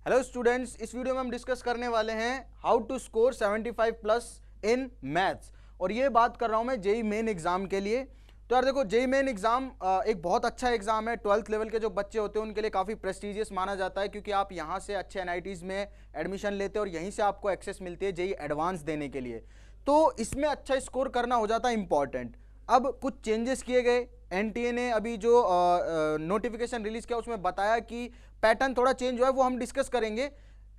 Hello students, इस video में हम डिस्कस करने वाले हैं how to score 75 plus in maths. और ये बात कर रहा हूं मैं जेई मेन एग्जाम के लिए। तो यार देखो, जेई मेन एग्जाम एक बहुत अच्छा एग्जाम है। 12th लेवल के जो बच्चे होते हैं उनके लिए काफ़ी प्रेस्टिजियस माना जाता है, क्योंकि आप यहाँ से अच्छे एनआईटीज में एडमिशन लेते हैं और यहीं से आपको एक्सेस मिलती है जेई एडवांस देने के लिए। तो इसमें अच्छा स्कोर करना हो जाता है इंपॉर्टेंट। अब कुछ चेंजेस किए गए। एनटीए ने अभी जो नोटिफिकेशन रिलीज किया उसमें बताया कि पैटर्न थोड़ा चेंज हुआ है, वो हम डिस्कस करेंगे।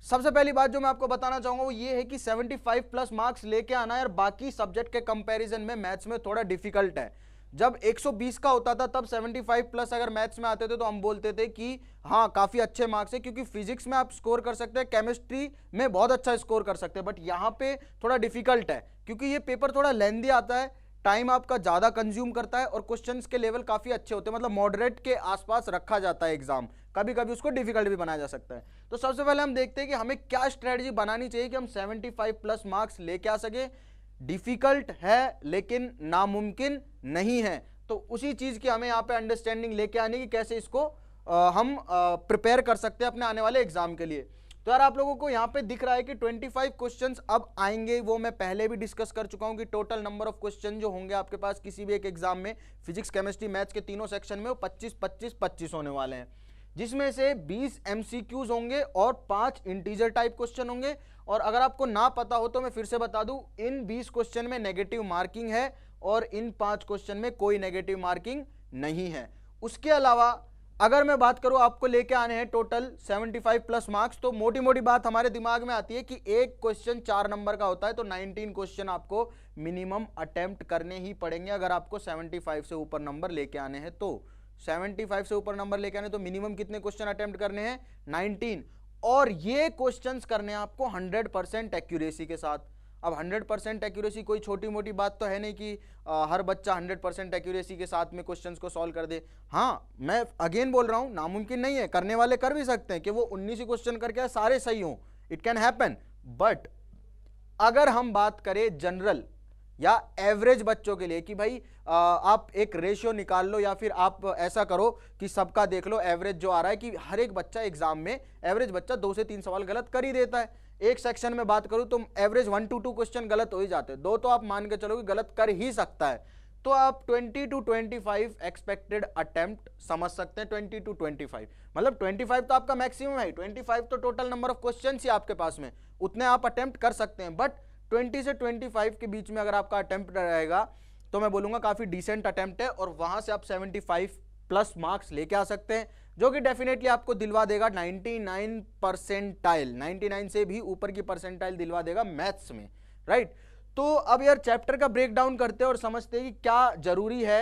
सबसे पहली बात जो मैं आपको बताना चाहूंगा वो ये है कि 75 प्लस मार्क्स लेके आना है, और बाकी सब्जेक्ट के कंपैरिजन में मैथ्स में थोड़ा डिफिकल्ट है। जब 120 का होता था तब 75 प्लस अगर मैथ्स में आते थे तो हम बोलते थे कि हाँ काफी अच्छे मार्क्स है, क्योंकि फिजिक्स में आप स्कोर कर सकते हैं, केमिस्ट्री में बहुत अच्छा स्कोर कर सकते हैं। बट यहाँ पे थोड़ा डिफिकल्ट है, क्योंकि ये पेपर थोड़ा लेंदी आता है, टाइम आपका ज्यादा कंज्यूम करता है, और क्वेश्चंस के लेवल काफी अच्छे होते हैं, मतलब मॉडरेट के आसपास रखा जाता है एग्जाम। कभी कभी उसको डिफिकल्ट भी बनाया जा सकता है। तो सबसे पहले हम देखते हैं कि हमें क्या स्ट्रेटजी बनानी चाहिए कि हम 75 प्लस मार्क्स लेके आ सके। डिफिकल्ट है लेकिन नामुमकिन नहीं है, तो उसी चीज की हमें यहाँ पे अंडरस्टैंडिंग लेके आने की, कैसे इसको हम प्रिपेयर कर सकते हैं अपने आने वाले एग्जाम के लिए। तो यार आप लोगों को यहाँ पे दिख रहा है कि 25 क्वेश्चंस अब आएंगे, वो मैं पहले भी डिस्कस कर चुका हूँ कि टोटल नंबर ऑफ क्वेश्चन जो होंगे आपके पास किसी भी एक एग्जाम में, फिजिक्स केमिस्ट्री मैथ्स के तीनों सेक्शन में, वो 25-25-25 होने वाले हैं, जिसमें से 20 एमसीक्यूज होंगे और 5 इंटीजर टाइप क्वेश्चन होंगे। और अगर आपको ना पता हो तो मैं फिर से बता दूं, इन 20 क्वेश्चन में नेगेटिव मार्किंग है और इन 5 क्वेश्चन में कोई नेगेटिव मार्किंग नहीं है। उसके अलावा अगर मैं बात करूं आपको लेके आने हैं टोटल 75 प्लस मार्क्स, तो मोटी मोटी बात हमारे दिमाग में आती है कि एक क्वेश्चन 4 नंबर का होता है, तो 19 क्वेश्चन आपको मिनिमम अटेम्प्ट करने ही पड़ेंगे अगर आपको 75 से ऊपर नंबर लेके आने हैं। तो 75 से ऊपर नंबर लेके आने तो मिनिमम कितने क्वेश्चन अटेम्प्ट करने हैं? 19। और ये क्वेश्चंस करने हैं आपको 100% एक्यूरेसी के साथ। अब 100% एक्यूरेसी कोई छोटी मोटी बात तो है नहीं कि हर बच्चा 100% एक्यूरेसी के साथ में क्वेश्चंस को सॉल्व कर दे। हाँ, मैं अगेन बोल रहा हूं, नामुमकिन नहीं है, करने वाले कर भी सकते हैं कि वो 19 ही क्वेश्चन करके सारे सही हों, इट कैन हैपन। बट अगर हम बात करें जनरल या एवरेज बच्चों के लिए कि भाई आप एक रेशियो निकाल लो, या फिर आप ऐसा करो कि सबका देख लो एवरेज जो आ रहा है कि हर एक बच्चा एग्जाम में, एवरेज बच्चा 2 से 3 सवाल गलत कर ही देता है। एक सेक्शन में बात करूं तो एवरेज 1 to 2 क्वेश्चन गलत हो ही जाते हैं, 2 तो आप मान के चलो कि गलत कर ही सकता है। तो आप 20 to 25 एक्सपेक्टेड अटेम्प्ट समझ सकते हैं। 20 to 25 मतलब 25 तो आपका मैक्सिमम है, 25 तो टोटल नंबर ऑफ क्वेश्चन ही आपके पास में, उतने आप अटेम्प्ट कर सकते हैं। बट 20 से 25 के बीच में अगर आपका अटेम्प्ट रहेगा तो मैं बोलूंगा काफी डिसेंट अटेम्प्ट है, और वहां से आप 75 प्लस मार्क्स लेके आ सकते हैं, जो कि डेफिनेटली आपको दिलवा देगा 99 परसेंटाइल, 99 से भी ऊपर की परसेंटाइल दिलवा देगा मैथ्स में, राइट। तो अब यार चैप्टर का ब्रेक डाउन करते हैं और समझते हैं कि क्या जरूरी है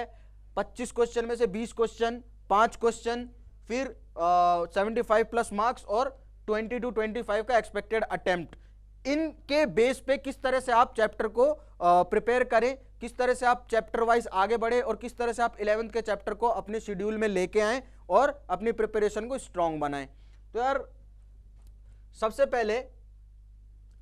25 क्वेश्चन में से 20 क्वेश्चन, 5 क्वेश्चन, फिर 75 प्लस मार्क्स और 20 to 25 का एक्सपेक्टेड अटेम्प्ट। इनके बेस पे किस तरह से आप चैप्टर को प्रिपेयर करें, किस तरह से आप चैप्टर वाइज आगे बढ़े, और किस तरह से आप 11th के चैप्टर को अपने शेड्यूल में लेके आएं और अपनी प्रिपरेशन को स्ट्रांग बनाएं। तो यार सबसे पहले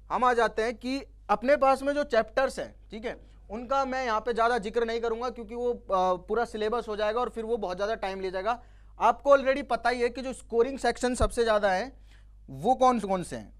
हम आ जाते हैं कि अपने पास में जो चैप्टर्स हैं, ठीक है, उनका मैं यहाँ पे ज़्यादा जिक्र नहीं करूँगा, क्योंकि वो पूरा सिलेबस हो जाएगा और फिर वो बहुत ज़्यादा टाइम ले जाएगा। आपको ऑलरेडी पता ही है कि जो स्कोरिंग सेक्शन सबसे ज़्यादा है वो कौन कौन से हैं।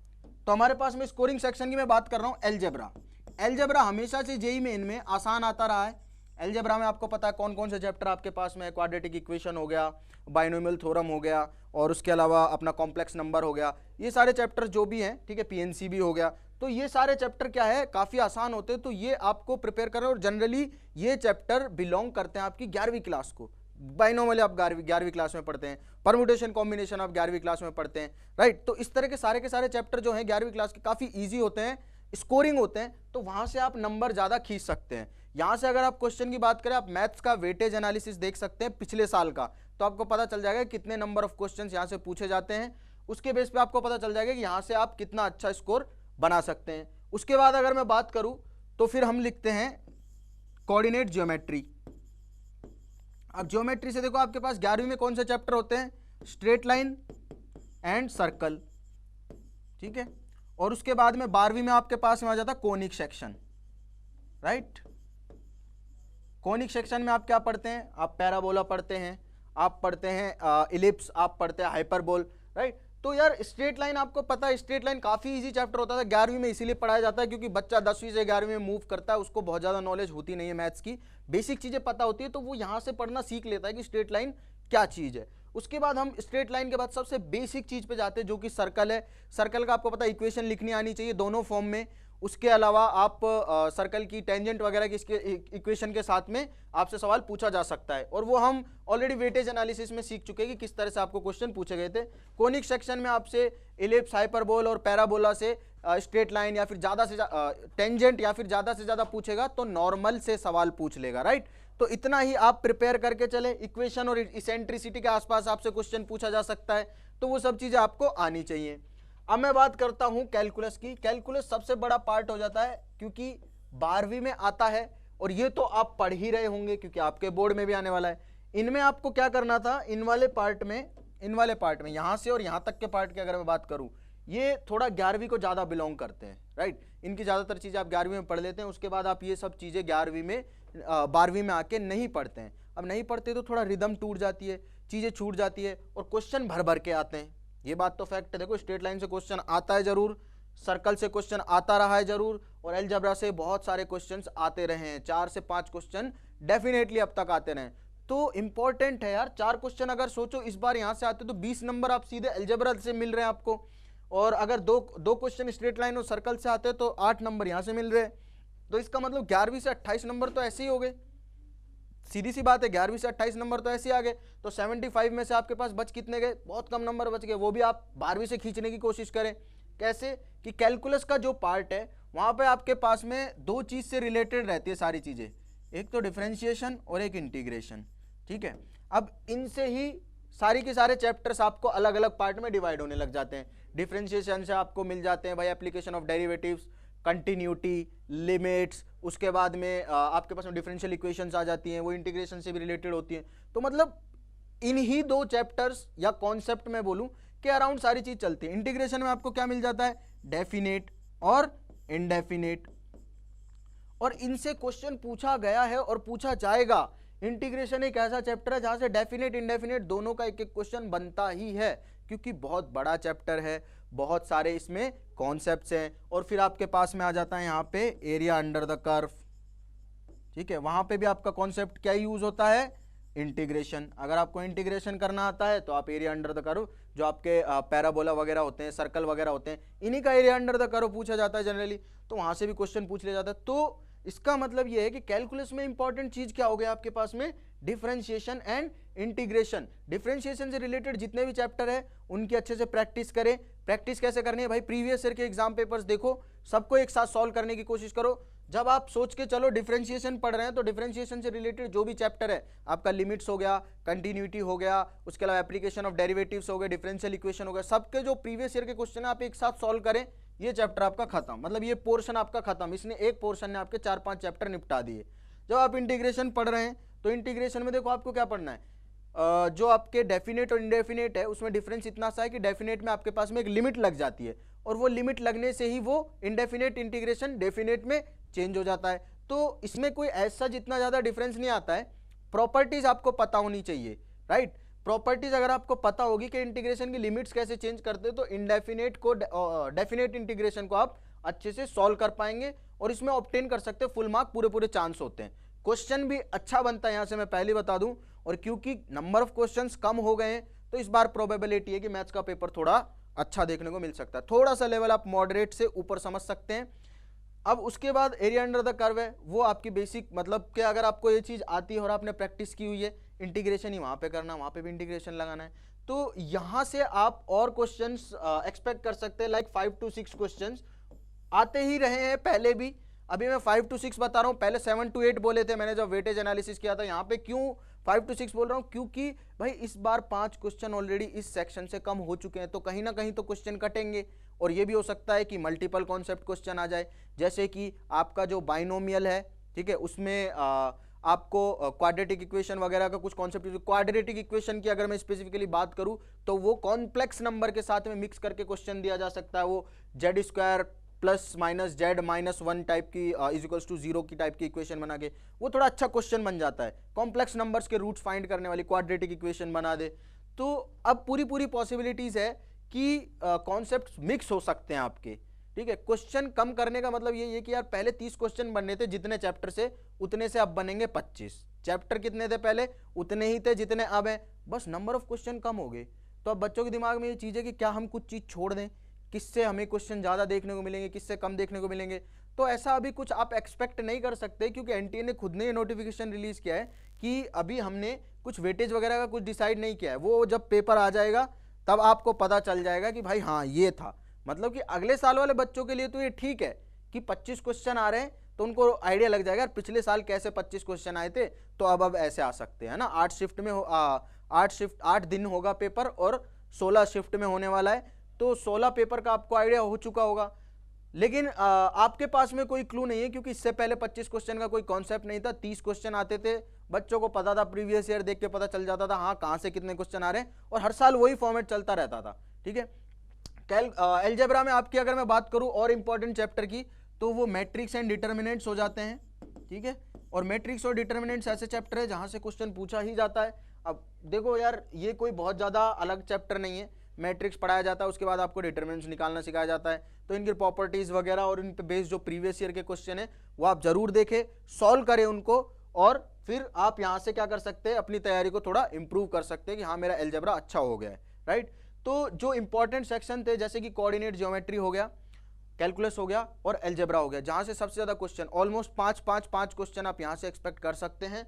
तो हमारे पास में स्कोरिंग सेक्शन की मैं बात कर रहा हूँ एलजेब्रा। एलजेब्रा हमेशा से जेईई मेन में आसान आता रहा है। एलजेब्रा में आपको पता है कौन कौन से चैप्टर आपके पास में है, क्वाड्रेटिक इक्वेशन हो गया, बाइनोमियल थ्योरम हो गया, और उसके अलावा अपना कॉम्प्लेक्स नंबर हो गया, ये सारे चैप्टर जो भी हैं, ठीक है, पीएनसी भी हो गया। तो ये सारे चैप्टर क्या है, काफ़ी आसान होते हैं, तो ये आपको प्रिपेयर करें। और जनरली ये चैप्टर बिलोंग करते हैं आपकी 11वीं क्लास को। बाइनोमियल आप 11वीं क्लास में पढ़ते हैं, परम्यूटेशन कॉम्बिनेशन आप 11वीं क्लास में पढ़ते हैं, राइट। तो इस तरह के सारे चैप्टर जो हैं 11वीं क्लास के काफ़ी ईजी होते हैं, स्कोरिंग होते हैं, तो वहां से आप नंबर ज़्यादा खींच सकते हैं। यहां से अगर आप क्वेश्चन की बात करें, आप मैथ्स का वेटेज एनालिसिस देख सकते हैं पिछले साल का, तो आपको पता चल जाएगा कितने नंबर ऑफ क्वेश्चन यहां से पूछे जाते हैं। उसके बेस पे आपको पता चल जाएगा कि यहां से आप कितना अच्छा स्कोर बना सकते हैं। उसके बाद अगर मैं बात करूं तो फिर हम लिखते हैं कोऑर्डिनेट ज्योमेट्री। अब ज्योमेट्री से देखो आपके पास 11वीं में कौन से चैप्टर होते हैं, स्ट्रेट लाइन एंड सर्कल, ठीक है। और उसके बाद में 12वीं में आपके पास में आ जाता conic section, right. Conic section में आप क्या पढ़ते हैं, आप पैराबोला पढ़ते हैं, आप पढ़ते हैं इलिप्स, आप पढ़ते हैं हाइपरबोल, राइट। तो यार स्ट्रेट लाइन आपको पता है, स्ट्रेट लाइन काफी इजी चैप्टर होता था 11वीं में, इसीलिए पढ़ाया जाता है क्योंकि बच्चा 10वीं से 11वीं में मूव करता है, उसको बहुत ज्यादा नॉलेज होती नहीं है मैथ्स की, बेसिक चीजें पता होती है, तो वो यहाँ से पढ़ना सीख लेता है कि स्ट्रेट लाइन क्या चीज है। उसके बाद हम स्ट्रेट लाइन के बाद सबसे बेसिक चीज पे जाते हैं जो कि सर्कल है। सर्कल का आपको पता है इक्वेशन लिखनी आनी चाहिए दोनों फॉर्म में। उसके अलावा आप सर्कल की टेंजेंट वगैरह की इसके इक्वेशन के साथ में आपसे सवाल पूछा जा सकता है, और वो हम ऑलरेडी वेटेज एनालिसिस में सीख चुके हैं कि किस तरह से आपको क्वेश्चन पूछे गए थे। कोनिक सेक्शन में आपसे इलिप्स, हाइपरबोल और पैराबोला से स्ट्रेट लाइन या फिर ज्यादा से टेंजेंट या फिर ज्यादा से ज्यादा पूछेगा तो नॉर्मल से सवाल पूछ लेगा, राइट। तो इतना ही आप प्रिपेयर करके चले। इक्वेशन और इसेंट्रिसिटी के आसपास आपसे क्वेश्चन पूछा जा सकता है, तो वो सब चीजें आपको आनी चाहिए। अब मैं बात करता हूं कैलकुलस की। कैलकुलस सबसे बड़ा पार्ट हो जाता है क्योंकि 12वीं में आता है, और ये तो आप पढ़ ही रहे होंगे क्योंकि आपके बोर्ड में भी आने वाला है। इनमें आपको क्या करना था, इन वाले पार्ट में यहां से और यहां तक के पार्ट की अगर मैं बात करूं, ये थोड़ा 11वीं को ज्यादा बिलोंग करते हैं, राइट। इनकी ज्यादातर चीजें आप 11वीं में पढ़ लेते हैं, उसके बाद आप ये सब चीजें 12वीं में आके नहीं पढ़ते हैं। अब नहीं पढ़ते तो थोड़ा रिदम टूट जाती है, चीजें छूट जाती है, और क्वेश्चन भर भर के आते हैं। ये बात तो फैक्ट है। देखो स्ट्रेट लाइन से क्वेश्चन आता है जरूर, सर्कल से क्वेश्चन आता रहा है जरूर, और अलजेब्रा से बहुत सारे क्वेश्चंस आते रहे हैं, 4 से 5 क्वेश्चन डेफिनेटली अब तक आते रहे। तो इंपॉर्टेंट है यार, 4 क्वेश्चन अगर सोचो इस बार यहां से आते तो 20 नंबर आप सीधे अलजेब्रा से मिल रहे हैं आपको, और अगर दो क्वेश्चन स्ट्रेट लाइन और सर्कल से आते तो 8 नंबर यहां से मिल रहे हैं। तो इसका मतलब 11वीं से 28 नंबर तो ऐसे ही हो गए, सीधी सी बात है, 11वीं से 28 नंबर तो ऐसे ही आ गए। तो 75 में से आपके पास बच कितने गए, बहुत कम नंबर बच गए, वो भी आप 12वीं से खींचने की कोशिश करें। कैसे कि कैलकुलस का जो पार्ट है वहां पे आपके पास में 2 चीज से रिलेटेड रहती है सारी चीजें, एक तो डिफरेंशिएशन और एक इंटीग्रेशन, ठीक है। अब इनसे ही सारी के सारे चैप्टर्स आपको अलग अलग पार्ट में डिवाइड होने लग जाते हैं। डिफरेंशिएशन से आपको मिल जाते हैं भाई application of derivatives, continuity, limits, उसके बाद में आपके पास में डिफरेंशियल इक्वेशंस आ जाती हैं, वो इंटीग्रेशन से भी रिलेटेड होती हैं। तो मतलब इन ही 2 चैप्टर्स या कॉन्सेप्ट में बोलूं कि अराउंड सारी चीज चलती है। इंटीग्रेशन में आपको क्या मिल जाता है, डेफिनेट और इनडेफिनेट, और इनसे क्वेश्चन पूछा गया है और पूछा जाएगा। इंटीग्रेशन एक ऐसा चैप्टर है जहां से डेफिनेट इंडेफिनेट दोनों का एक एक क्वेश्चन बनता ही है, क्योंकि बहुत बड़ा चैप्टर है, बहुत सारे इसमें कॉन्सेप्ट्स हैं। और फिर आपके पास में आ जाता है यहाँ पे एरिया अंडर द कर्व, ठीक है। वहां पे भी आपका कॉन्सेप्ट क्या यूज होता है, इंटीग्रेशन। अगर आपको इंटीग्रेशन करना आता है तो आप एरिया अंडर द कर्व, जो आपके पैराबोला वगैरह होते हैं, सर्कल वगैरह होते हैं, इन्हीं का एरिया अंडर द कर्व पूछा जाता है जनरली, तो वहां से भी क्वेश्चन पूछ लिया जाता है। तो इसका मतलब ये है कि कैलकुलस में इंपॉर्टेंट चीज क्या हो गया आपके पास में, डिफरेंशिएशन एंड इंटीग्रेशन। डिफरेंशिएशन से रिलेटेड जितने भी चैप्टर है उनकी अच्छे से प्रैक्टिस करें। प्रैक्टिस कैसे करनी है भाई, प्रीवियस ईयर के एग्जाम पेपर्स देखो, सबको एक साथ सॉल्व करने की कोशिश करो। जब आप सोच के चलो डिफरेंशिएशन पढ़ रहे हैं तो डिफरेंशिएशन से रिलेटेड जो भी चैप्टर है, आपका लिमिट्स हो गया, कंटिन्यूटी हो गया, उसके अलावा एप्लीकेशन ऑफ डेरिवेटिव्स हो गए, डिफरेंशियल इक्वेशन हो गया, सबके जो प्रीवियस ईयर के क्वेश्चन है आप एक साथ सॉल्व करें, ये चैप्टर आपका खत्म। मतलब ये पोर्शन आपका खत्म, इसने एक पोर्शन ने आपके 4-5 चैप्टर निपटा दिए। जब आप इंटीग्रेशन पढ़ रहे हैं तो इंटीग्रेशन में देखो आपको क्या पढ़ना है, जो आपके डेफिनेट और इंडेफिनेट है उसमें डिफरेंस इतना सा है कि डेफिनेट में आपके पास में एक लिमिट लग जाती है, और वो लिमिट लगने से ही वो इंडेफिनेट इंटीग्रेशन डेफिनेट में चेंज हो जाता है। तो इसमें कोई ऐसा जितना ज्यादा डिफरेंस नहीं आता है। प्रॉपर्टीज आपको पता होनी चाहिए, राइट। प्रॉपर्टीज अगर आपको पता होगी कि इंटीग्रेशन की लिमिट्स कैसे चेंज करते हैं तो इंडेफिनेट को डेफिनेट इंटीग्रेशन को आप अच्छे से सॉल्व कर पाएंगे, और इसमें ऑब्टेन कर सकते हैं फुल मार्क, पूरे चांस होते हैं। क्वेश्चन भी अच्छा बनता है, यहां से मैं पहले बता दूं। और क्योंकि नंबर ऑफ क्वेश्चंस कम हो गए हैं तो इस बार प्रोबेबिलिटी है कि मैथ्स का पेपर थोड़ा अच्छा देखने को मिल सकता है। थोड़ा सा लेवल आप मॉडरेट से ऊपर समझ सकते हैं। अब उसके बाद एरिया अंडर द कर्व है, वो आपकी बेसिक, मतलब कि अगर आपको ये चीज आती है और आपने प्रैक्टिस की हुई है, इंटीग्रेशन ही वहां पे करना, वहां पे भी इंटीग्रेशन लगाना है, तो यहां से आप और क्वेश्चंस एक्सपेक्ट कर सकते हैं। लाइक 5 to 6 क्वेश्चंस आते ही रहे हैं पहले भी। अभी मैं 5 to 6 बता रहा हूं, पहले 7 to 8 बोले थे मैंने जब वेटेज एनालिसिस किया था। यहाँ पे क्यों 5 to 6 बोल रहा हूं, क्योंकि भाई इस बार 5 क्वेश्चन ऑलरेडी इस सेक्शन से कम हो चुके हैं, तो कहीं ना कहीं तो क्वेश्चन कटेंगे। और ये भी हो सकता है कि मल्टीपल कॉन्सेप्ट क्वेश्चन आ जाए, जैसे कि आपका जो बाइनोमियल है, ठीक है, उसमें आपको क्वाड्रेटिक इक्वेशन वगैरह का कुछ कॉन्सेप्ट। क्वाड्रेटिक इक्वेशन की अगर मैं स्पेसिफिकली बात करूं तो वो कॉम्प्लेक्स नंबर के साथ में मिक्स करके क्वेश्चन दिया जा सकता है। वो Z square plus minus Z minus 1 type की इज इक्वल्स टू 0 की टाइप की इक्वेशन बना के वो थोड़ा अच्छा क्वेश्चन बन जाता है। कॉम्प्लेक्स नंबर्स के रूट्स फाइंड करने वाली क्वाड्रेटिक इक्वेशन बना दे, तो अब पूरी पॉसिबिलिटीज है कि कॉन्सेप्ट मिक्स हो सकते हैं आपके, ठीक है। क्वेश्चन कम करने का मतलब ये कि यार पहले 30 क्वेश्चन बनने थे जितने चैप्टर से, उतने से अब बनेंगे 25। चैप्टर कितने थे पहले, उतने ही थे जितने अब हैं, बस नंबर ऑफ क्वेश्चन कम हो गए। तो अब बच्चों के दिमाग में ये चीज़ है कि क्या हम कुछ चीज़ छोड़ दें, किससे हमें क्वेश्चन ज़्यादा देखने को मिलेंगे, किससे कम देखने को मिलेंगे। तो ऐसा अभी कुछ आप एक्सपेक्ट नहीं कर सकते, क्योंकि एनटीए ने खुद ने ये नोटिफिकेशन रिलीज किया है कि अभी हमने कुछ वेटेज वगैरह का कुछ डिसाइड नहीं किया है। वो जब पेपर आ जाएगा तब आपको पता चल जाएगा कि भाई हाँ ये था। मतलब कि अगले साल वाले बच्चों के लिए तो ये ठीक है कि 25 क्वेश्चन आ रहे हैं, तो उनको आइडिया लग जाएगा पिछले साल कैसे 25 क्वेश्चन आए थे, तो अब ऐसे आ सकते हैं ना। 8 शिफ्ट में 8 दिन होगा पेपर और 16 शिफ्ट में होने वाला है, तो 16 पेपर का आपको आइडिया हो चुका होगा। लेकिन आपके पास में कोई क्लू नहीं है, क्योंकि इससे पहले 25 क्वेश्चन का कोई कॉन्सेप्ट नहीं था। 30 क्वेश्चन आते थे, बच्चों को पता था, प्रीवियस ईयर देख के पता चल जाता था हाँ कहाँ से कितने क्वेश्चन आ रहे हैं, और हर साल वही फॉर्मेट चलता रहता था, ठीक है। अलजेब्रा में आपकी अगर मैं बात करूं और इंपॉर्टेंट चैप्टर की, तो वो मैट्रिक्स एंड डिटर्मिनेंट्स हो जाते हैं, ठीक है। और मैट्रिक्स और डिटर्मिनेंट्स ऐसे चैप्टर है जहां से क्वेश्चन पूछा ही जाता है। अब देखो यार, ये कोई बहुत ज़्यादा अलग चैप्टर नहीं है। मैट्रिक्स पढ़ाया जाता है, उसके बाद आपको डिटर्मिनेंट्स निकालना सिखाया जाता है, तो इनकी प्रॉपर्टीज़ वगैरह और इन पे बेस्ड जो प्रीवियस ईयर के क्वेश्चन है वो आप जरूर देखें, सॉल्व करें उनको, और फिर आप यहाँ से क्या कर सकते हैं, अपनी तैयारी को थोड़ा इंप्रूव कर सकते हैं कि हाँ मेरा अलजेब्रा अच्छा हो गया है, राइट। तो जो इंपॉर्टेंट सेक्शन थे जैसे कि कोऑर्डिनेट ज्योमेट्री हो गया, कैलकुलस हो गया और अलजेब्रा हो गया, जहां से सबसे ज्यादा क्वेश्चन ऑलमोस्ट 5 क्वेश्चन आप यहां से एक्सपेक्ट कर सकते हैं।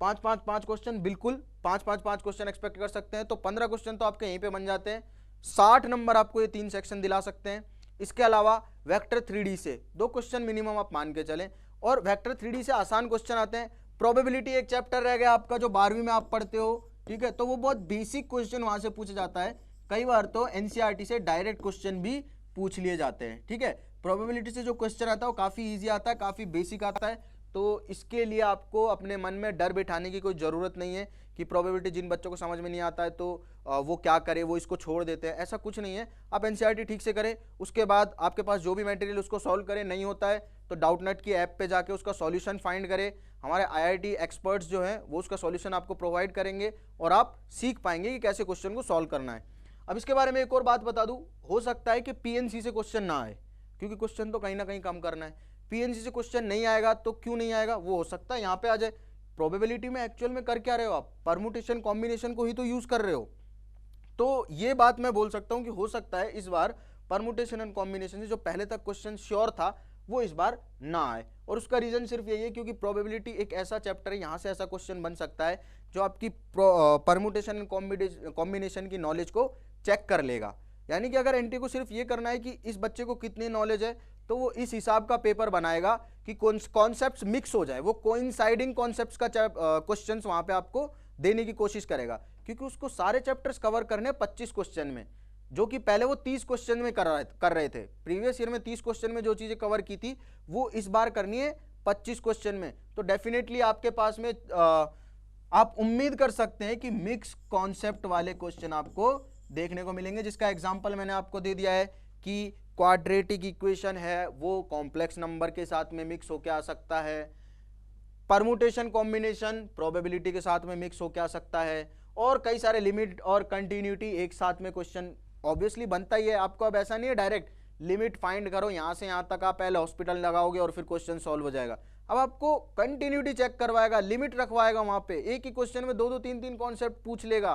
5 क्वेश्चन, बिल्कुल 5 क्वेश्चन एक्सपेक्ट कर सकते हैं। तो 15 क्वेश्चन तो आपके यहीं पे बन जाते हैं। 60 नंबर आपको ये 3 सेक्शन दिला सकते हैं। इसके अलावा वेक्टर 3D से 2 क्वेश्चन मिनिमम आप मान के चलें, और वेक्टर 3D से आसान क्वेश्चन आते हैं। प्रोबेबिलिटी एक चैप्टर रह गया आपका जो 12वीं में आप पढ़ते हो, ठीक है, तो वो बहुत बेसिक क्वेश्चन वहां से पूछा जाता है। कई बार तो एनसीईआरटी से डायरेक्ट क्वेश्चन भी पूछ लिए जाते हैं, ठीक है। प्रोबेबिलिटी से जो क्वेश्चन आता है वो काफ़ी इजी आता है, काफ़ी बेसिक आता है, तो इसके लिए आपको अपने मन में डर बिठाने की कोई ज़रूरत नहीं है कि प्रोबेबिलिटी जिन बच्चों को समझ में नहीं आता है तो वो क्या करे, वो इसको छोड़ देते हैं, ऐसा कुछ नहीं है। आप एनसीईआरटी ठीक से करें, उसके बाद आपके पास जो भी मटेरियल उसको सॉल्व करें, नहीं होता है तो डाउटनेट की ऐप पे जाके उसका सॉल्यूशन फाइंड करें। हमारे आईआईटी एक्सपर्ट्स जो हैं वो उसका सॉल्यूशन आपको प्रोवाइड करेंगे और आप सीख पाएंगे कि कैसे क्वेश्चन को सॉल्व करना है। अब इसके बारे में एक और बात बता दूं, हो सकता है कि पीएनसी से क्वेश्चन ना आए, क्योंकि क्वेश्चन तो कहीं ना कहीं कम करना है। पीएनसी से क्वेश्चन नहीं आएगा तो क्यों नहीं आएगा, वो हो सकता है यहाँ पे आ जाए। प्रोबेबिलिटी में एक्चुअल में कर क्या रहे हो आप, परमुटेशन कॉम्बिनेशन को ही तो यूज कर रहे हो। तो ये बात मैं बोल सकता हूँ कि हो सकता है इस बार परमुटेशन एंड कॉम्बिनेशन से जो पहले तक क्वेश्चन श्योर था वो इस बार ना आए, और उसका रीजन सिर्फ यही है क्योंकि प्रोबेबिलिटी एक ऐसा चैप्टर है, यहाँ से ऐसा क्वेश्चन बन सकता है जो आपकी परमुटेशन एंड कॉम्बिनेशन की नॉलेज को चेक कर लेगा। यानी कि अगर एनटी को सिर्फ ये करना है कि इस बच्चे को कितनी नॉलेज है, तो वो इस हिसाब का पेपर बनाएगा कि कॉन्सेप्ट्स मिक्स हो जाए, वो कोइंसाइडिंग कॉन्सेप्ट्स का क्वेश्चंस वहां पे आपको देने की कोशिश करेगा, क्योंकि उसको सारे चैप्टर्स कवर करने 25 क्वेश्चन में, जो कि पहले वो 30 क्वेश्चन में कर रहे थे। प्रीवियस ईयर में 30 क्वेश्चन में जो चीजें कवर की थी वो इस बार करनी है 25 क्वेश्चन में। तो डेफिनेटली आपके पास में आप उम्मीद कर सकते हैं कि मिक्स कॉन्सेप्ट वाले क्वेश्चन आपको देखने को मिलेंगे, जिसका एग्जांपल मैंने आपको दे दिया है कि क्वाड्रेटिक इक्वेशन है वो कॉम्प्लेक्स नंबर के साथ में मिक्स होकर आ सकता है, परमुटेशन कॉम्बिनेशन प्रोबेबिलिटी के साथ में मिक्स होकर आ सकता है, और कई सारे लिमिट और कंटिन्यूटी एक साथ में क्वेश्चन ऑब्वियसली बनता ही है। आपको अब ऐसा नहीं है डायरेक्ट लिमिट फाइंड करो यहाँ से यहाँ तक आप पहले हॉस्पिटल लगाओगे और फिर क्वेश्चन सॉल्व हो जाएगा। अब आपको कंटिन्यूटी चेक करवाएगा, लिमिट रखवाएगा, वहां पे एक ही क्वेश्चन में 2-2 3-3 कॉन्सेप्ट पूछ लेगा,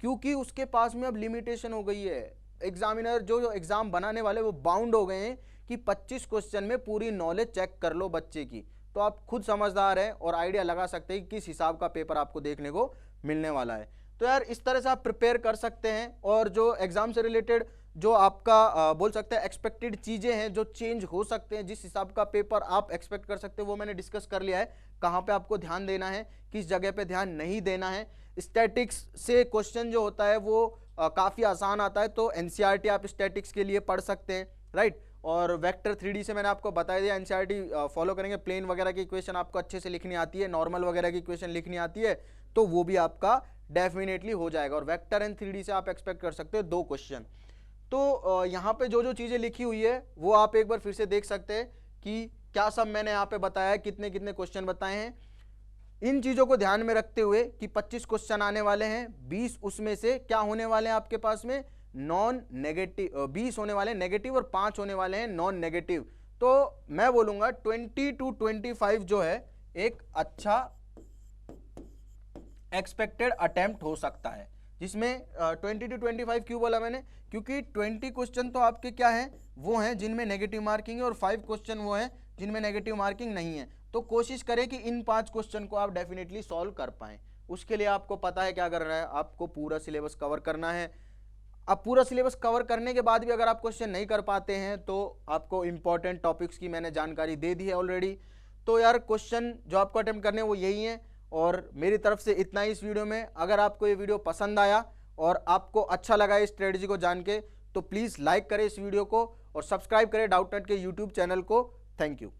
क्योंकि उसके पास में अब लिमिटेशन हो गई है। एग्जामिनर जो एग्जाम बनाने वाले वो बाउंड हो गए हैं कि 25 क्वेश्चन में पूरी नॉलेज चेक कर लो बच्चे की। तो आप खुद समझदार हैं और आइडिया लगा सकते हैं कि किस हिसाब का पेपर आपको देखने को मिलने वाला है। तो यार इस तरह से आप प्रिपेयर कर सकते हैं, और जो एग्जाम से रिलेटेड जो आपका बोल सकते हैं एक्सपेक्टेड चीज़ें हैं जो चेंज हो सकते हैं, जिस हिसाब का पेपर आप एक्सपेक्ट कर सकते हैं, वो मैंने डिस्कस कर लिया है। कहाँ पे आपको ध्यान देना है, किस जगह पे ध्यान नहीं देना है। स्टैटिक्स से क्वेश्चन जो होता है वो काफ़ी आसान आता है, तो एनसीईआरटी आप स्टैटिक्स के लिए पढ़ सकते हैं, राइट। और वेक्टर 3D से मैंने आपको बता दिया, एनसीईआरटी फॉलो करेंगे, प्लेन वगैरह की इक्वेशन आपको अच्छे से लिखनी आती है, नॉर्मल वगैरह की इक्वेशन लिखनी आती है, तो वो भी आपका डेफिनेटली हो जाएगा। और वेक्टर एंड 3D से आप एक्सपेक्ट कर सकते हो 2 क्वेश्चन। तो यहाँ पे जो जो चीज़ें लिखी हुई है वो आप एक बार फिर से देख सकते हैं कि क्या सब मैंने यहाँ पे बताया है, कितने कितने क्वेश्चन बताए हैं। इन चीज़ों को ध्यान में रखते हुए कि 25 क्वेश्चन आने वाले हैं, 20 उसमें से क्या होने वाले हैं आपके पास में नॉन नेगेटिव, 20 होने वाले हैं नेगेटिव और 5 होने वाले हैं नॉन नेगेटिव। तो मैं बोलूंगा 20 to 25 जो है एक अच्छा एक्सपेक्टेड अटेम्प्ट हो सकता है, जिसमें 20 to 25 क्यों बोला मैंने, क्योंकि 20 क्वेश्चन तो आपके क्या हैं, वो हैं जिनमें नेगेटिव मार्किंग है, और 5 क्वेश्चन वो हैं जिनमें नेगेटिव मार्किंग नहीं है। तो कोशिश करें कि इन 5 क्वेश्चन को आप डेफिनेटली सॉल्व कर पाएं। उसके लिए आपको पता है क्या करना है, आपको पूरा सिलेबस कवर करना है। अब पूरा सिलेबस कवर करने के बाद भी अगर आप क्वेश्चन नहीं कर पाते हैं तो आपको इंपॉर्टेंट टॉपिक्स की मैंने जानकारी दे दी है ऑलरेडी। तो यार क्वेश्चन जो आपको अटेम्प्ट करने हैं वो यही हैं, और मेरी तरफ से इतना ही इस वीडियो में। अगर आपको ये वीडियो पसंद आया और आपको अच्छा लगा इस स्ट्रेटजी को जान के, तो प्लीज़ लाइक करें इस वीडियो को और सब्सक्राइब करें डाउटनेट के यूट्यूब चैनल को। Thank you.